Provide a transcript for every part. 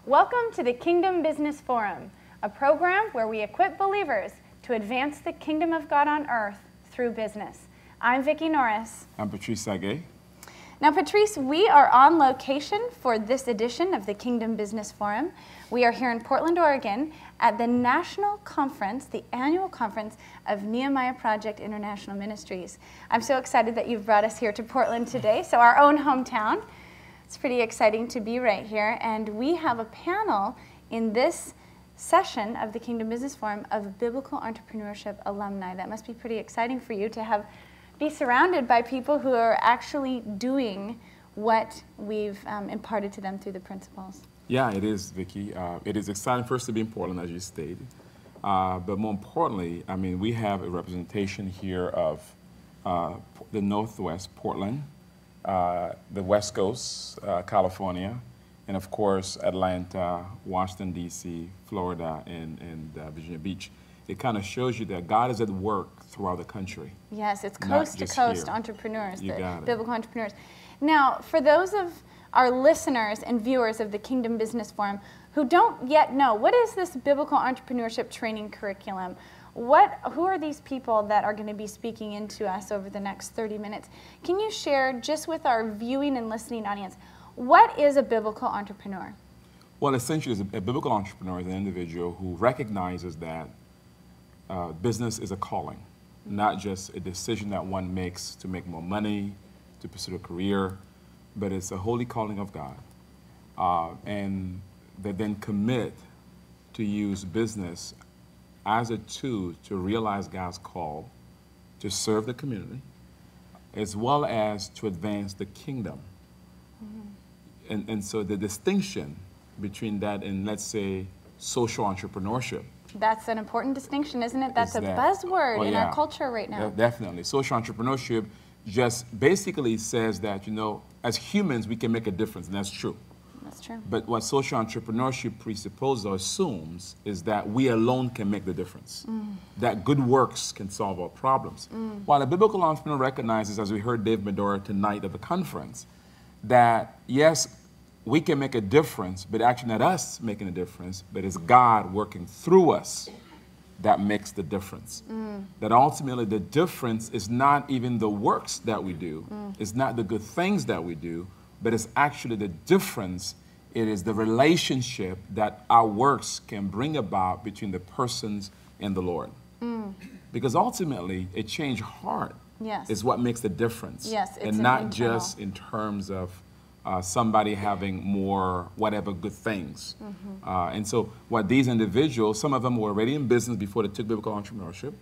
Welcome to the Kingdom Business Forum, a program where we equip believers to advance the kingdom of God on earth through business. I'm Vicki Norris. I'm Patrice Sage. Now, Patrice, we are on location for this edition of the Kingdom Business Forum. We are here in Portland, Oregon at the National Conference, the annual conference of Nehemiah Project International Ministries. I'm so excited that you've brought us here to Portland today, so our own hometown. It's pretty exciting to be right here, and we have a panel in this session of the Kingdom Business Forum of biblical entrepreneurship alumni. That must be pretty exciting for you to be surrounded by people who are actually doing what we've imparted to them through the principles. Yeah, it is, Vicki. It is exciting first to be in Portland, as you stated. But more importantly, I mean, we have a representation here of the Northwest, Portland, the West Coast, California, and of course, Atlanta, Washington, D.C., Florida, and Virginia Beach. It kind of shows you that God is at work throughout the country. Yes, it's coast-to-coast entrepreneurs, you the biblical entrepreneurs. Now, for those of our listeners and viewers of the Kingdom Business Forum who don't yet know, what is this biblical entrepreneurship training curriculum? Who are these people that are going to be speaking into us over the next 30 minutes? Can you share, just with our viewing and listening audience, what is a biblical entrepreneur? Well, essentially, a biblical entrepreneur is an individual who recognizes that business is a calling, not just a decision that one makes to make more money, to pursue a career, but it's a holy calling of God. And they then commit to use business as a tool to realize God's call, to serve the community, as well as to advance the kingdom. Mm-hmm. And so the distinction between that and, let's say, social entrepreneurship. That's an important distinction, isn't it? That's a buzzword in our culture right now. Definitely. Social entrepreneurship just basically says that, you know, as humans, we can make a difference, and that's true. That's true. But what social entrepreneurship presupposes or assumes is that we alone can make the difference, that good works can solve our problems. While a biblical entrepreneur recognizes, as we heard Dave Medora tonight at the conference, that yes, we can make a difference, but actually not us making a difference, but it's God working through us that makes the difference. That ultimately the difference is not even the works that we do, it's not the good things that we do, but it's actually the difference. It is the relationship that our works can bring about between the persons and the Lord. Because ultimately, a changed heart is what makes the difference. Yes, it's and not just in terms of somebody having more whatever good things. And so what these individuals, some of them were already in business before they took biblical entrepreneurship.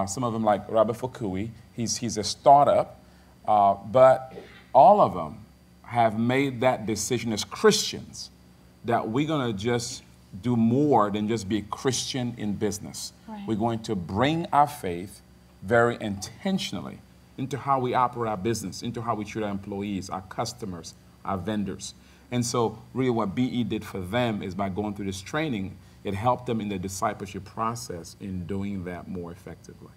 Some of them, like Robert Fukui, he's a startup, but all of them have made that decision as Christians that we're going to just do more than just be a Christian in business. Right. We're going to bring our faith very intentionally into how we operate our business, into how we treat our employees, our customers, our vendors. And so really what BE did for them is by going through this training, it helped them in the discipleship process in doing that more effectively.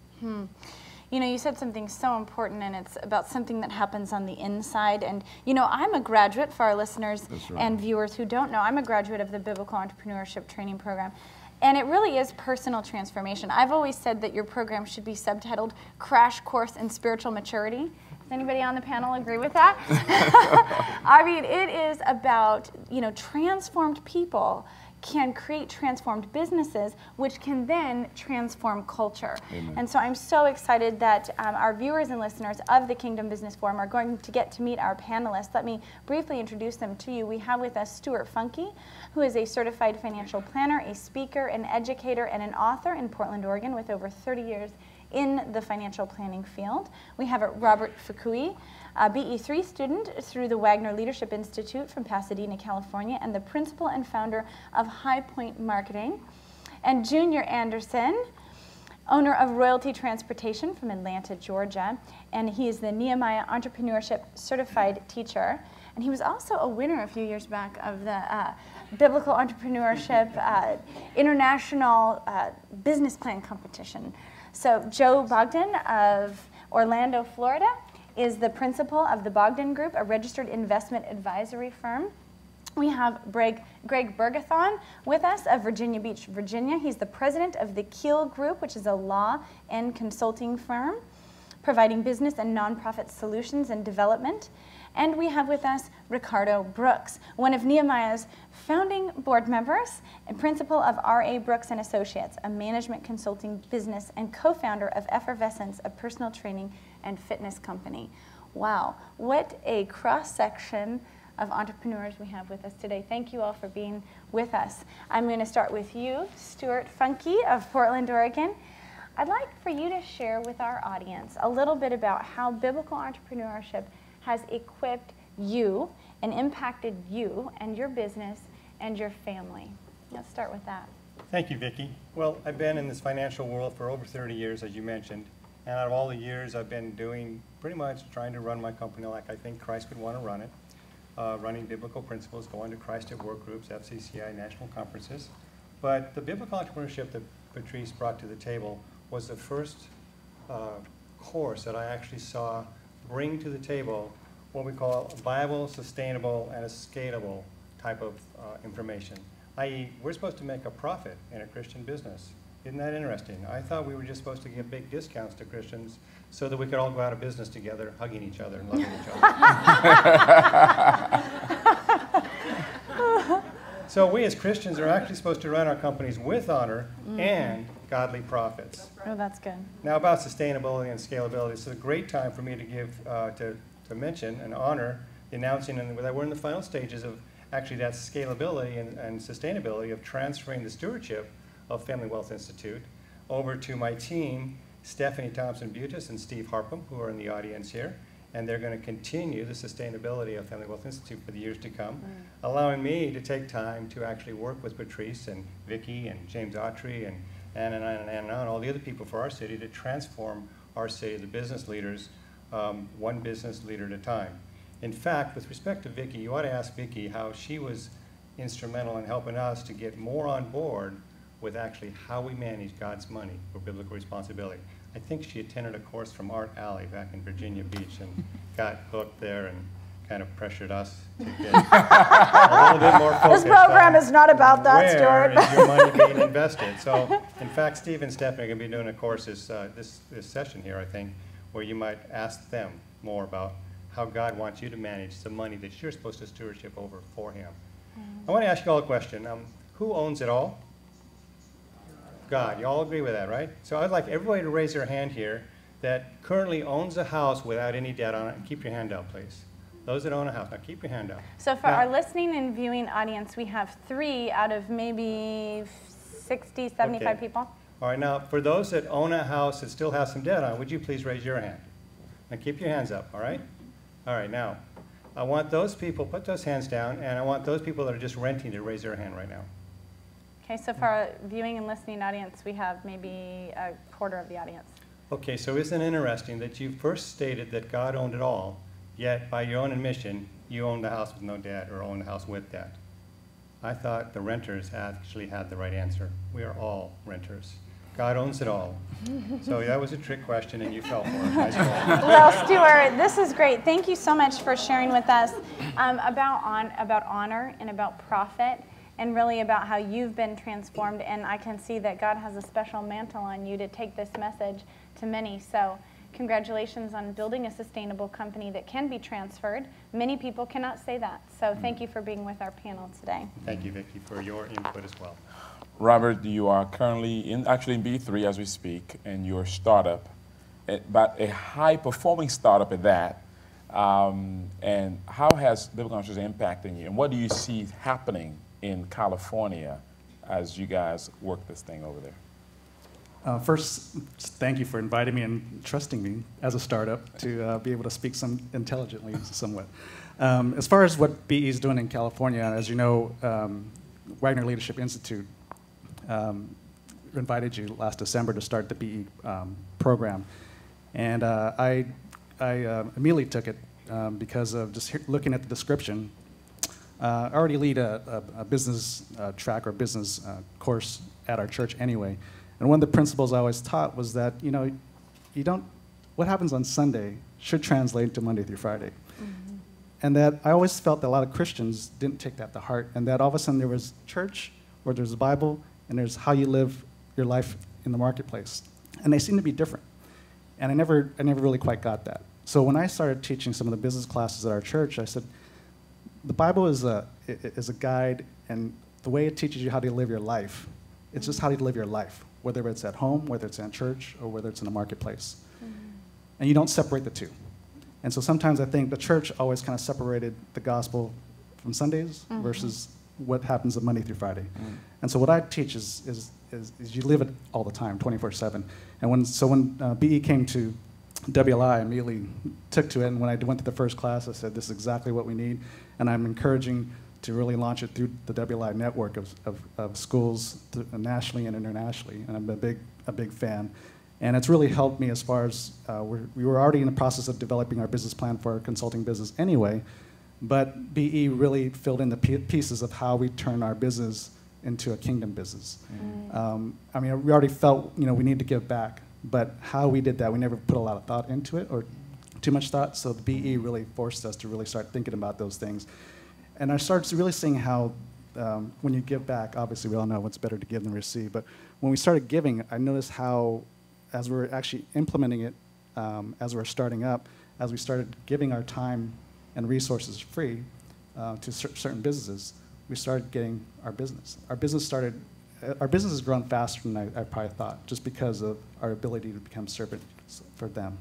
You know, you said something so important, and it's about something that happens on the inside. And, you know, I'm a graduate, for our listeners and viewers who don't know, I'm a graduate of the Biblical Entrepreneurship Training Program. And it really is personal transformation. I've always said that your program should be subtitled Crash Course in Spiritual Maturity. Does anybody on the panel agree with that? I mean, it is about, you know, transformed people can create transformed businesses, which can then transform culture. Amen. And so I'm so excited that our viewers and listeners of the Kingdom Business Forum are going to get to meet our panelists. Let me briefly introduce them to you. We have with us Stuart Funke, who is a certified financial planner, a speaker, an educator, and an author in Portland, Oregon, with over 30 years in the financial planning field. We have Robert Fukui, a BE3 student through the Wagner Leadership Institute from Pasadena, California, and the principal and founder of High Point Marketing. And Junior Anderson, owner of Royalty Transportation from Atlanta, Georgia, and he is the Nehemiah Entrepreneurship Certified Teacher. And he was also a winner a few years back of the Biblical Entrepreneurship International Business Plan Competition. So Joe Bogdan of Orlando, Florida, is the principal of the Bogdan Group, a registered investment advisory firm. We have Greg Burgas with us of Virginia Beach, Virginia. He's the president of the Keel Group, which is a law and consulting firm providing business and nonprofit solutions and development. And we have with us Ricardo Brooks, one of Nehemiah's founding board members and principal of R.A. Brooks and Associates, a management consulting business and co-founder of Effervescence, a personal training and fitness company. Wow, what a cross-section of entrepreneurs we have with us today. Thank you all for being with us. I'm going to start with you, Stuart Funke of Portland, Oregon. I'd like for you to share with our audience a little bit about how biblical entrepreneurship has equipped you and impacted you and your business and your family. Let's start with that. Thank you, Vicki. Well, I've been in this financial world for over 30 years, as you mentioned. And out of all the years, I've been doing pretty much trying to run my company like I think Christ would want to run it. Running biblical principles, going to Christ at Work groups, FCCI, national conferences. But the biblical entrepreneurship that Patrice brought to the table was the first course that I actually saw bring to the table what we call viable, sustainable, and a scalable type of information. I.e., we're supposed to make a profit in a Christian business. Isn't that interesting? I thought we were just supposed to give big discounts to Christians so that we could all go out of business together, hugging each other and loving each other. So we as Christians are actually supposed to run our companies with honor and godly profits. Oh, that's good. Now about sustainability and scalability, it's a great time for me to give, to mention and honor the announcing and that we're in the final stages of actually that scalability and sustainability of transferring the stewardship of Family Wealth Institute over to my team, Stephanie Thompson-Butis and Steve Harpham, who are in the audience here, and they're going to continue the sustainability of Family Wealth Institute for the years to come, allowing me to take time to actually work with Patrice and Vicki and James Autry and all the other people for our city to transform our city, the business leaders, one business leader at a time. In fact, with respect to Vicki, you ought to ask Vicki how she was instrumental in helping us to get more on board with actually how we manage God's money for biblical responsibility. I think she attended a course from Art Alley back in Virginia Beach and got hooked there and kind of pressured us to get a little bit more focused. This program is not about that, Stuart. Where is your money being invested? So, in fact, Steve and Stephanie are going to be doing a course this session here, I think, where you might ask them more about how God wants you to manage the money that you're supposed to stewardship over for Him. I want to ask you all a question. Who owns it all? God. You all agree with that, right? So I'd like everybody to raise their hand here that currently owns a house without any debt on it. Keep your hand up, please. Those that own a house. Now keep your hand up. So for our listening and viewing audience, we have 3 out of maybe 60, 75 people. All right, now for those that own a house that still has some debt on it, would you please raise your hand? And keep your hands up, all right? All right, now, I want those people, put those hands down, and I want those people that are just renting to raise their hand right now. Okay, so for our viewing and listening audience, we have maybe a quarter of the audience. Okay, so isn't it interesting that you first stated that God owned it all, yet by your own admission, you owned the house with no debt or owned the house with debt? I thought the renters actually had the right answer. We are all renters. God owns it all. So that was a trick question, and you fell for it. Nice ball. Well, Stuart, this is great. Thank you so much for sharing with us about honor and about profit, and really about how you've been transformed. And I can see that God has a special mantle on you to take this message to many. So congratulations on building a sustainable company that can be transferred. Many people cannot say that. So thank you for being with our panel today. Thank you, Vicki, for your input as well. Robert, you are currently actually in B3 as we speak, and your startup, but a high-performing startup at that. And how has biblical entrepreneurship impacted you? And what do you see happening in California as you guys work this thing over there? First, thank you for inviting me and trusting me as a startup to be able to speak intelligently somewhat. As far as what BE is doing in California, as you know, Wagner Leadership Institute invited you last December to start the BE program. And I immediately took it because of just looking at the description. I already lead a business track or business course at our church anyway. And one of the principles I always taught was that, you know, what happens on Sunday should translate to Monday through Friday. Mm-hmm. And that I always felt that a lot of Christians didn't take that to heart, and that all of a sudden there was church, or there's the Bible, and there's how you live your life in the marketplace. And they seem to be different. And I never really quite got that. So when I started teaching some of the business classes at our church, I said, the Bible is a guide, and the way it teaches you how to live your life, it's just how to live your life, whether it's at home, whether it's in church, or whether it's in the marketplace. And you don't separate the two. And so sometimes I think the church always kind of separated the gospel from Sundays versus what happens on Monday through Friday. And so what I teach is you live it all the time, 24/7. And when BE came to WLI, I immediately took to it. And when I went to the first class, I said, this is exactly what we need. And I'm encouraging to really launch it through the WLI network of schools nationally and internationally. And I'm a big fan. And it's really helped me as far as we were already in the process of developing our business plan for our consulting business anyway, but BE really filled in the pieces of how we turn our business into a kingdom business. I mean, we already felt, we need to give back, but how we did that, we never put a lot of thought into it, or too much thought, so the BE really forced us to really start thinking about those things. And I started really seeing how when you give back, obviously we all know what's better to give than receive, but when we started giving, I noticed how, as we were actually implementing it, as we were starting up, as we started giving our time and resources free to certain businesses, we started getting our business. Our business has grown faster than I probably thought, just because of our ability to become servants for them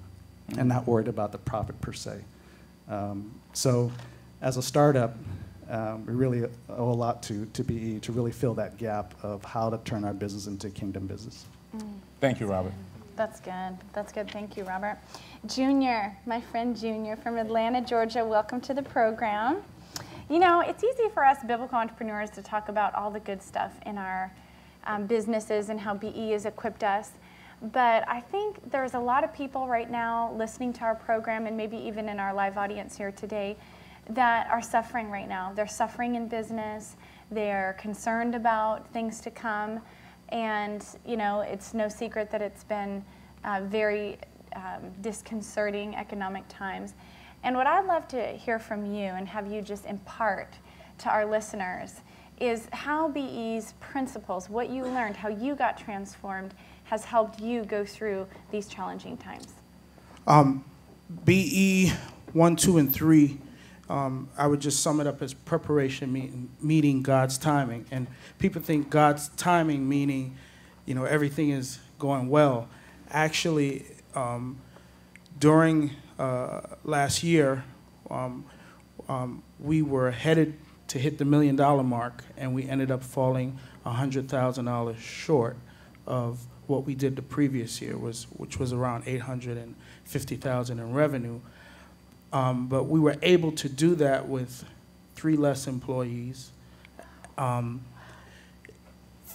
and not worried about the profit per se. So as a startup, we really owe a lot to BE to really fill that gap of how to turn our business into kingdom business. Thank you, Robert. That's good. That's good. Thank you, Robert. Junior, my friend Junior from Atlanta, Georgia, welcome to the program. It's easy for us biblical entrepreneurs to talk about all the good stuff in our businesses and how BE has equipped us. But I think there's a lot of people right now listening to our program, and maybe even in our live audience here today, that are suffering right now. They're suffering in business. They're concerned about things to come. And, it's no secret that it's been very disconcerting economic times. And what I'd love to hear from you and have you just impart to our listeners is how BE's principles, what you learned, how you got transformed, has helped you go through these challenging times. BE 1, 2, and 3, I would just sum it up as preparation meeting God's timing. And people think God's timing meaning, everything is going well. Actually, during last year, we were headed to hit the $1 million mark, and we ended up falling $100,000 short of what we did the previous year, which was around $850,000 in revenue. But we were able to do that with 3 less employees,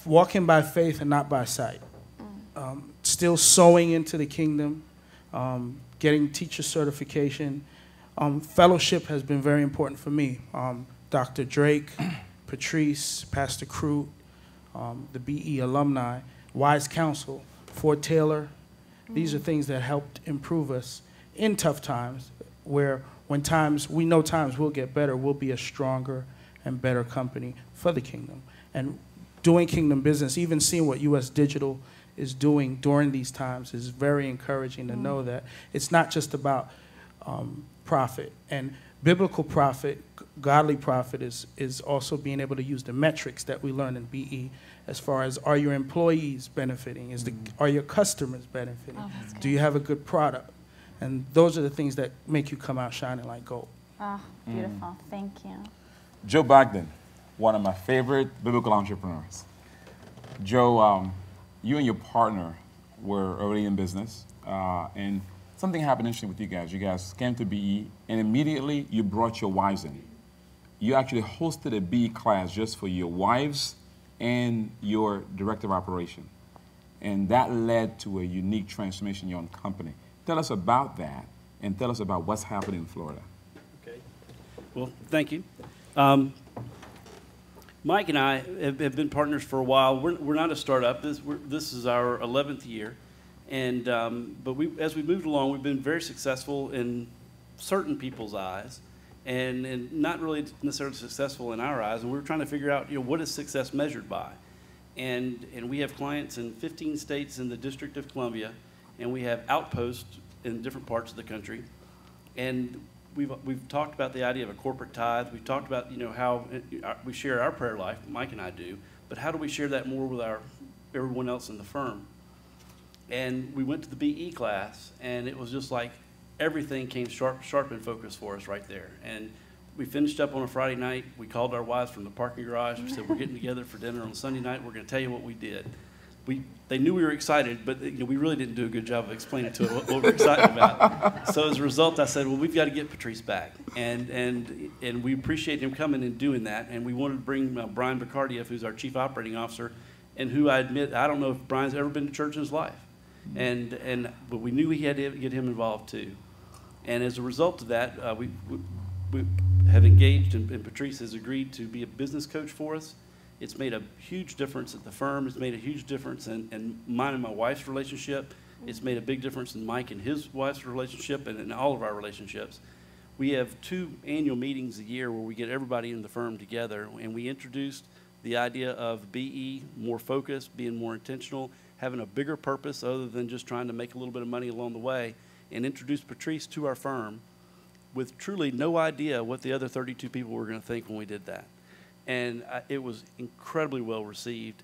walking by faith and not by sight, still sowing into the kingdom, getting teacher certification. Fellowship has been very important for me. Dr. Drake, Patrice, Pastor Crute, the BE alumni, Wise Counsel, Fort Taylor. These are things that helped improve us in tough times, where when we know times will get better, we'll be a stronger and better company for the kingdom. And doing kingdom business, even seeing what U.S. Digital is doing during these times is very encouraging to know that it's not just about profit. And biblical profit, godly profit is also being able to use the metrics that we learn in BE as far as, are your employees benefiting? Are your customers benefiting? Oh, do you have a good product? And those are the things that make you come out shining like gold. Oh, beautiful. Thank you. Joe Bogdan, one of my favorite biblical entrepreneurs. Joe, you and your partner were already in business, and something happened interesting with you guys. You guys came to BE, and immediately you brought your wives in. You actually hosted a BE class just for your wives and your director of operation. And that led to a unique transformation in your own company. Tell us about that, and tell us about what's happening in Florida. Okay. Well, thank you. Mike and I have been partners for a while. We're not a startup. This is our 11th year. And, but as we moved along, we've been very successful in certain people's eyes. and not really necessarily successful in our eyes. And we were trying to figure out, what is success measured by? And we have clients in 15 states in the District of Columbia, and we have outposts in different parts of the country. And we've talked about the idea of a corporate tithe. We've talked about, how we share our prayer life, Mike and I do, but how do we share that more with everyone else in the firm? And we went to the BE class, and it was just like everything came sharp in focus for us right there. And we finished up on a Friday night. We called our wives from the parking garage. We said, we're getting together for dinner on Sunday night. We're going to tell you what we did. They knew we were excited, but we really didn't do a good job of explaining to them what we're excited about. So as a result, I said, well, we've got to get Patrice back. And we appreciate him coming and doing that. And we wanted to bring Brian Bacardieff, who's our Chief Operating Officer, and who I admit, I don't know if Brian's ever been to church in his life. But we knew we had to get him involved too. And as a result of that, we have engaged, and Patrice has agreed to be a business coach for us. It's made a huge difference at the firm. It's made a huge difference in mine and my wife's relationship. It's made a big difference in Mike and his wife's relationship, and in all of our relationships. We have 2 annual meetings a year where we get everybody in the firm together, and we introduced the idea of BE, more focused, being more intentional, having a bigger purpose other than just trying to make a little bit of money along the way, and introduced Patrice to our firm with truly no idea what the other 32 people were going to think when we did that. And it was incredibly well received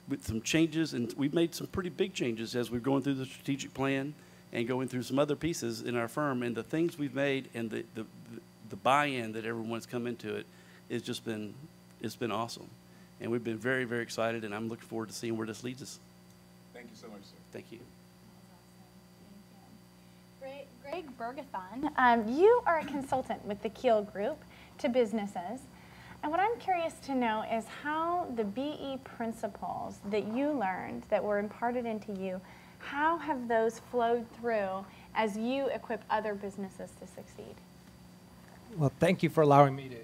with some changes, and we've made some pretty big changes as we're going through the strategic plan and going through some other pieces in our firm. And the things we've made and the buy-in that everyone's come into it has just been, it's been awesome. And we've been very, very excited, and I'm looking forward to seeing where this leads us. Thank you so much, sir. Thank you. Greg Burgathon, you are a consultant with the Keel Group to businesses. And what I'm curious to know is how the BE principles that you learned, that were imparted into you, how have those flowed through as you equip other businesses to succeed? Well, thank you for allowing me to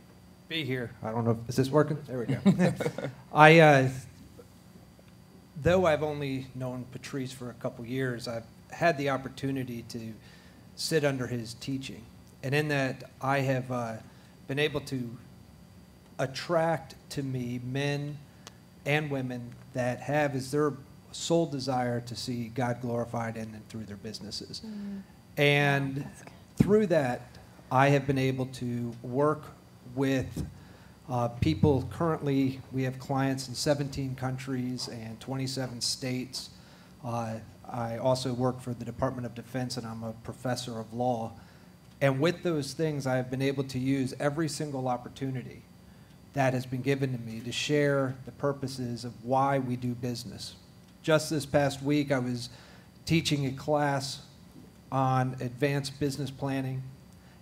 be here. I don't know, is this working? There we go. Though I've only known Patrice for a couple years, I've had the opportunity to sit under his teaching. And in that, I have been able to attract to me men and women that have as their sole desire to see God glorified in and through their businesses. And through that, I have been able to work with people. Currently, we have clients in 17 countries and 27 states. I also work for the Department of Defense, and I'm a professor of law. And with those things, I have been able to use every single opportunity that has been given to me to share the purposes of why we do business. Just this past week, I was teaching a class on advanced business planning,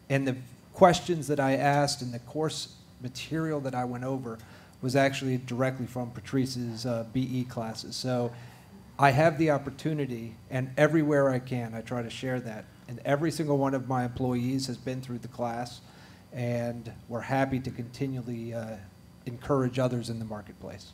and the questions that I asked and the course material that I went over was actually directly from Patrice's BE classes. So I have the opportunity, and everywhere I can, I try to share that. And every single one of my employees has been through the class, and we're happy to continually encourage others in the marketplace.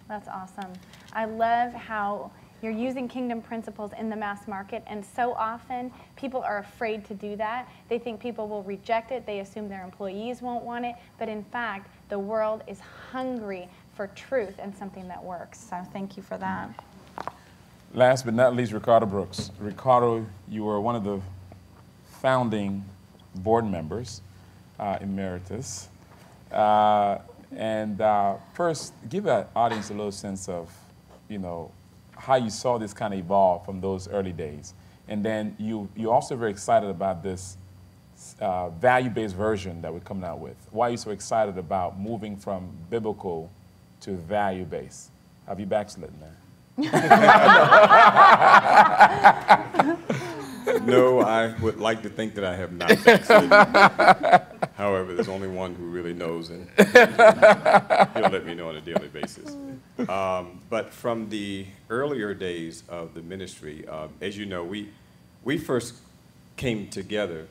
That's awesome. I love how you're using kingdom principles in the mass market, and so often people are afraid to do that. They think people will reject it. They assume their employees won't want it. But in fact, the world is hungry for truth and something that works. So thank you for that. Last but not least, Ricardo Brooks. Ricardo, you were one of the founding board members, emeritus. First, give the audience a little sense of, how you saw this kind of evolve from those early days. And then you're also very excited about this value-based version that we're coming out with. Why are you so excited about moving from biblical to value-based? Have you backslidden there? No, I would like to think that I have not backslidden. However, there's only one who really knows, and he'll let me know on a daily basis. But from the earlier days of the ministry, as you know, we first came together,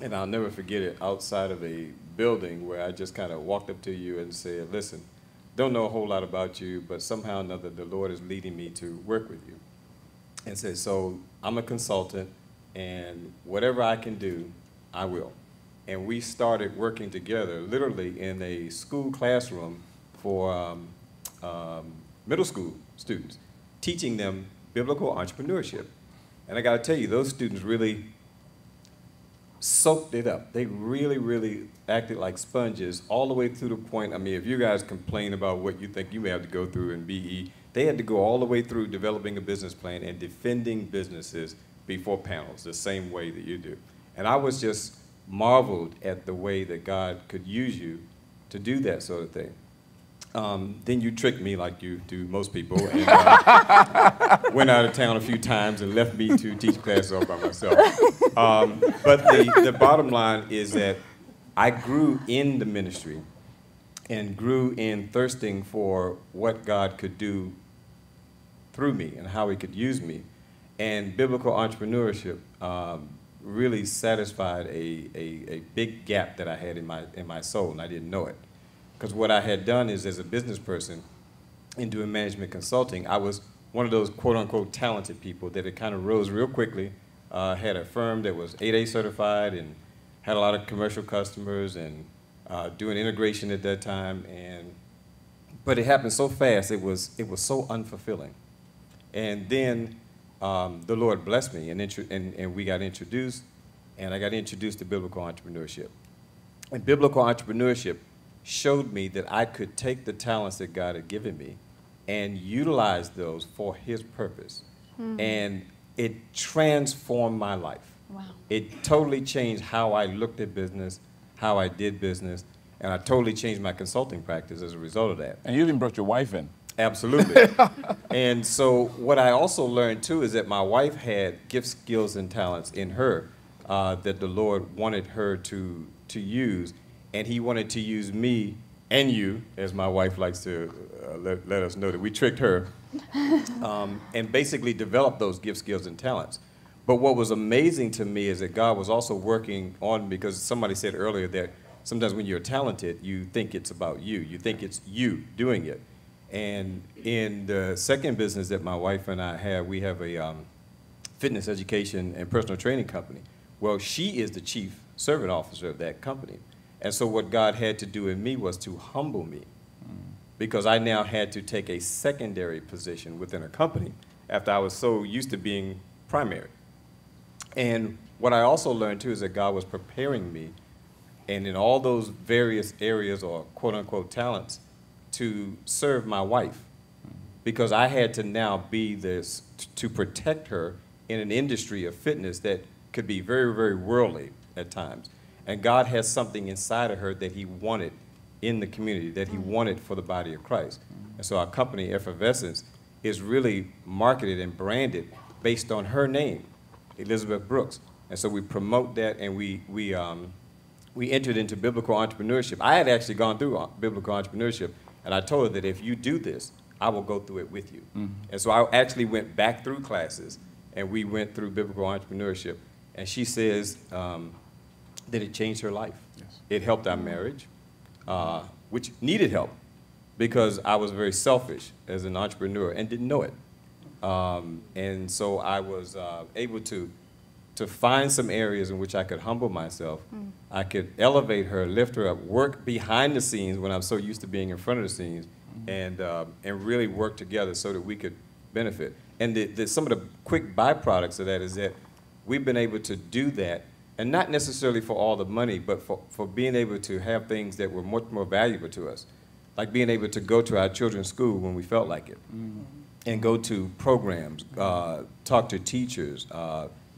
and I'll never forget it, outside of a building where I just kind of walked up to you and said, listen, don't know a whole lot about you, but somehow or another the Lord is leading me to work with you. And said, so I'm a consultant, and whatever I can do, I will. and we started working together, literally in a school classroom for middle school students, teaching them biblical entrepreneurship. And I got to tell you, those students really soaked it up. They really, really acted like sponges all the way through the point. I mean, if you guys complain about what you think you may have to go through in BE, they had to go all the way through developing a business plan and defending businesses before panels the same way that you do. And I was just marveled at the way that God could use you to do that sort of thing. Then you tricked me like you do most people, and went out of town a few times and left me to teach classes all by myself. But the bottom line is that I grew in the ministry and grew in thirsting for what God could do through me and how he could use me. And biblical entrepreneurship really satisfied a big gap that I had in my soul, and I didn't know it. Because what I had done is, as a business person in doing management consulting, I was one of those quote-unquote talented people that had kind of rose real quickly, had a firm that was 8A certified and had a lot of commercial customers and doing integration at that time. But it happened so fast, it was so unfulfilling. And then the Lord blessed me, and we got introduced, and I got introduced to biblical entrepreneurship. And biblical entrepreneurship showed me that I could take the talents that God had given me and utilize those for his purpose. And it transformed my life. Wow. It totally changed how I looked at business, how I did business, and I totally changed my consulting practice as a result of that. And you even brought your wife in. Absolutely. And so what I also learned, too, is that my wife had gifts, skills, and talents in her that the Lord wanted her to use. And he wanted to use me and you, as my wife likes to let us know that we tricked her, and basically develop those gifts, skills, and talents. But what was amazing to me is that God was also working on, because somebody said earlier that sometimes when you're talented, you think it's about you. You think it's you doing it. And in the second business that my wife and I have, we have a fitness education and personal training company. Well, she is the chief service officer of that company. And so what God had to do in me was to humble me, because I now had to take a secondary position within a company after I was so used to being primary. And what I also learned, too, is that God was preparing me, and in all those various areas or quote-unquote talents, to serve my wife, because I had to now be this, to protect her in an industry of fitness that could be very, very worldly at times. And God has something inside of her that he wanted in the community, that he wanted for the body of Christ. And so our company, Effervescence, is really marketed and branded based on her name, Elizabeth Brooks. And so we promote that, and we entered into biblical entrepreneurship. I had actually gone through biblical entrepreneurship, and I told her that if you do this, I will go through it with you. And so I actually went back through classes, and we went through biblical entrepreneurship. And she says that it changed her life. Yes. It helped our marriage, which needed help, because I was very selfish as an entrepreneur and didn't know it. And so I was able to find some areas in which I could humble myself. I could elevate her, lift her up, work behind the scenes when I'm so used to being in front of the scenes, and really work together so that we could benefit. And some of the quick byproducts of that is that we've been able to do that, and not necessarily for all the money, but for being able to have things that were much more valuable to us, like being able to go to our children's school when we felt like it, and go to programs, talk to teachers,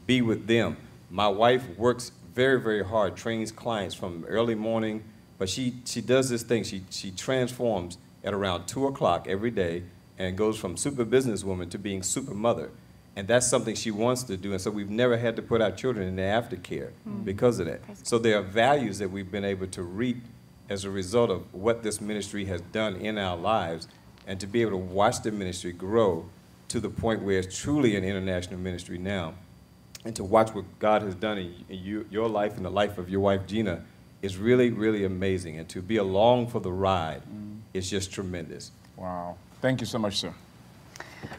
be with them. My wife works very, very hard, trains clients from early morning, but she does this thing. She transforms at around 2 o'clock every day and goes from super businesswoman to being super mother. And that's something she wants to do. And so we've never had to put our children in the aftercare because of that. So there are values that we've been able to reap as a result of what this ministry has done in our lives, and to be able to watch the ministry grow to the point where it's truly an international ministry now. And to watch what God has done in your life and the life of your wife, Gina, is really, really amazing. And to be along for the ride is just tremendous. Wow. Thank you so much, sir.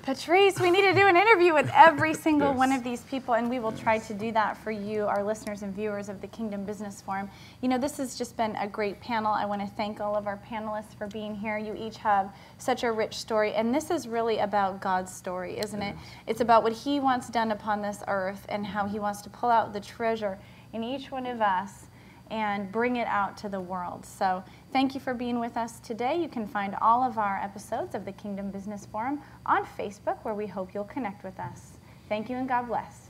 Patrice, we need to do an interview with every single Yes. one of these people, and we will try to do that for you, our listeners and viewers of the Kingdom Business Forum. You know, this has just been a great panel. I want to thank all of our panelists for being here. You each have such a rich story, and this is really about God's story, isn't it? It's about what He wants done upon this earth and how He wants to pull out the treasure in each one of us and bring it out to the world. So thank you for being with us today. You can find all of our episodes of the Kingdom Business Forum on Facebook, where we hope you'll connect with us. Thank you and God bless.